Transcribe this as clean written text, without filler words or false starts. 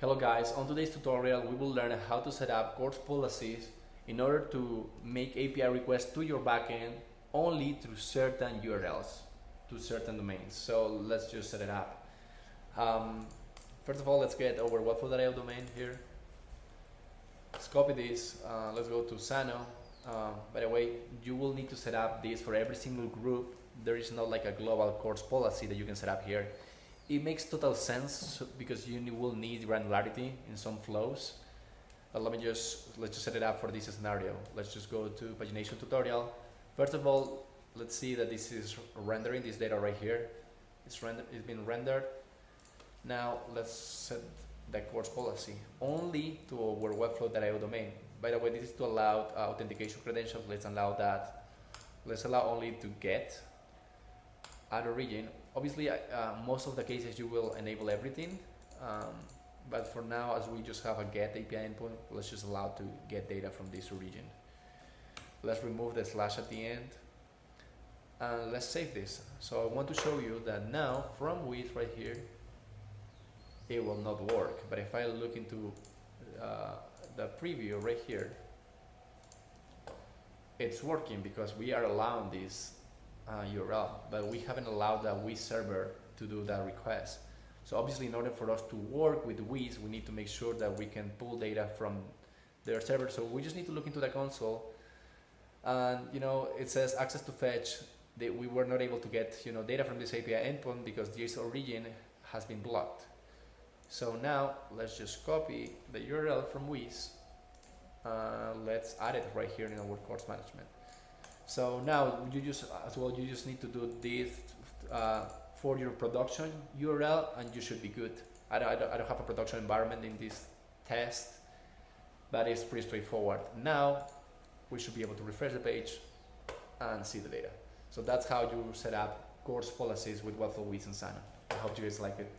Hello guys, on today's tutorial we will learn how to set up Corse policies in order to make API requests to your backend only through certain URLs, to certain domains. So let's just set it up. First of all, let's get our Webflow.io domain here. Let's copy this, let's go to Xano. By the way, you will need to set up this for every single group. There is not like a global Corse policy that you can set up here. It makes total sense because you will need granularity in some flows. But let's just set it up for this scenario. Let's just go to pagination tutorial. First of all, let's see that this is rendering this data right here. It's been rendered. Now let's set the Corse policy only to our Webflow.io domain. By the way, this is to allow authentication credentials. Let's allow that. Let's allow only to get add origin. Obviously, most of the cases you will enable everything, but for now, as we just have a get API endpoint, let's just allow to get data from this origin. Let's remove the slash at the end, and let's save this. So I want to show you that now from Wized right here, it will not work. But if I look into the preview right here, it's working because we are allowing this URL, but we haven't allowed the Wized server to do that request. So obviously, in order for us to work with Wized, we need to make sure that we can pull data from their server. So we just need to look into the console, and it says access to fetch. We were not able to get data from this API endpoint because this origin has been blocked. So now let's just copy the URL from Wized. Let's add it right here in our course management. So now you just need to do this for your production URL, and you should be good. I don't have a production environment in this test, but it's pretty straightforward. Now we should be able to refresh the page and see the data. So that's how you set up Corse policies with Webflow, Wized, and Xano. I hope you guys like it.